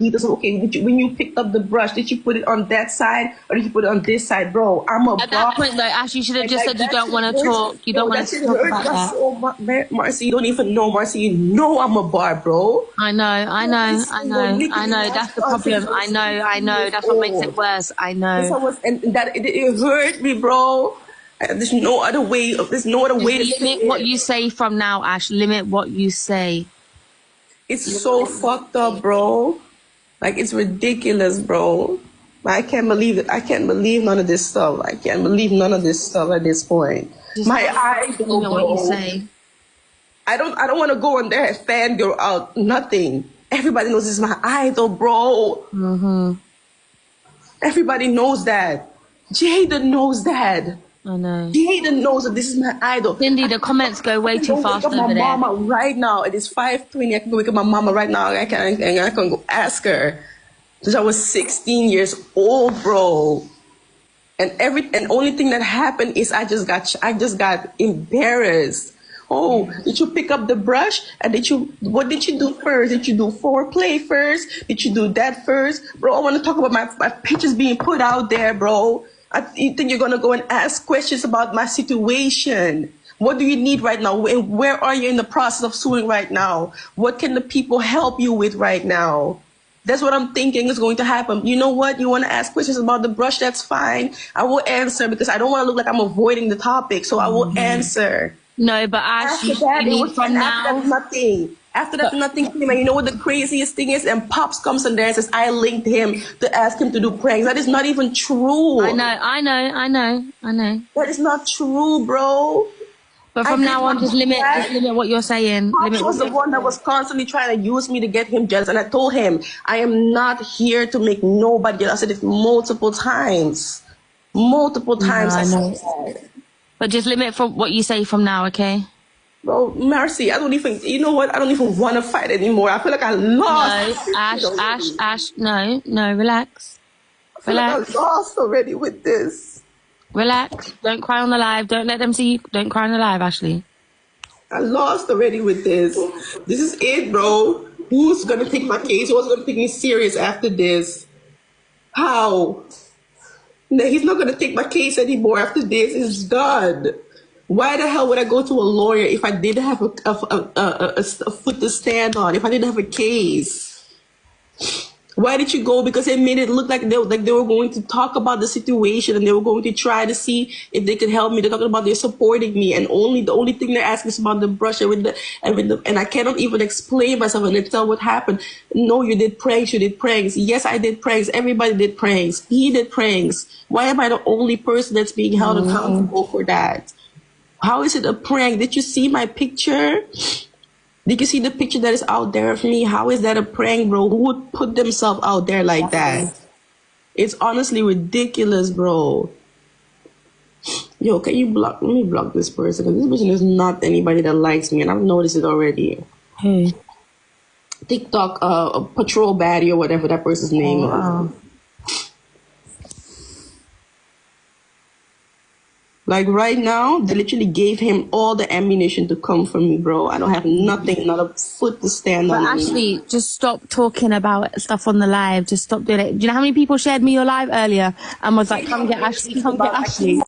He doesn't. Okay, when you picked up the brush, did you put it on that side or did you put it on this side, bro? I'm a At that point, though, Ash, you should have just said you don't want to talk. You don't want to talk about that. So Marcy, you don't even know, Marcy. You know I'm a bar, bro. I know. That's the problem. I know. That's what makes it worse. I know. And that it hurt me, bro. There's no other way. There's no other way. Limit what you say from now, Ash. Limit what you say. It's so fucked up, bro. Like, it's ridiculous, bro. I can't believe it. I can't believe none of this stuff. I can't believe none of this stuff at this point. My eyes, limit what you say. I don't want to go on there and fangirl out. Nothing. Everybody knows this is my idol, bro. Everybody knows that. Jada knows that. I know. Jada knows that this is my idol. Cindy, the comments go way too fast over there. My mama right now. It is 5:20. I can go wake up my mama right now. I can go ask her. Because I was 16 years old, bro. And only thing that happened is I just got embarrassed. Oh, did you pick up the brush? And what did you do first? Did you do foreplay first? Did you do that first? Bro, I want to talk about my pictures being put out there, bro. You think you're going to go and ask questions about my situation? What do you need right now? Where are you in the process of suing right now? What can the people help you with right now? That's what I'm thinking is going to happen. You know what? You want to ask questions about the brush? That's fine. I will answer because I don't want to look like I'm avoiding the topic. So I will answer. No, but Ash, you need from now. Nothing. After that, nothing came. And you know what the craziest thing is? And Pops comes in there and says, I linked him to ask him to do pranks. That is not even true. I know. That is not true, bro. But from now on, just limit what you're saying. Pops was the one that was constantly trying to use me to get him jealous. And I told him, I am not here to make nobody jealous. I said it multiple times. Multiple times. I know. But just limit from what you say from now, okay? Bro, Mercy, you know what? I don't even want to fight anymore. I feel like I lost. No, Ash, no, relax. I feel like I lost already with this. Relax. Don't cry on the live. Don't let them see you. Don't cry on the live, Ashley. I lost already with this. This is it, bro. Who's going to take my case? Who's going to take me serious after this? How? No, he's not going to take my case anymore after this. It's done. Why the hell would I go to a lawyer if I didn't have a foot to stand on, if I didn't have a case? Why did you go? Because it made it look like they were going to talk about the situation and they were going to try to see if they could help me. They're talking about they're supporting me, and the only thing they're asking is about the brush and I cannot even explain myself and tell what happened. No, you did pranks. You did pranks. Yes, I did pranks. Everybody did pranks. He did pranks. Why am I the only person that's being held accountable for that? How is it a prank? Did you see my picture? Did you see the picture that is out there of me? How is that a prank, bro? Who would put themselves out there like that? It's honestly ridiculous, bro. Yo, can you block? Let me block this person. Because this person is not anybody that likes me, and I've noticed it already. Hey. TikTok, patrol baddie or whatever that person's name is. Like right now, they literally gave him all the ammunition to come for me, bro. I don't have nothing, not a foot to stand on. Ashley, just stop talking about stuff on the live. Just stop doing it. Do you know how many people shared me your live earlier and was like, come get Ashley, come get Ashley?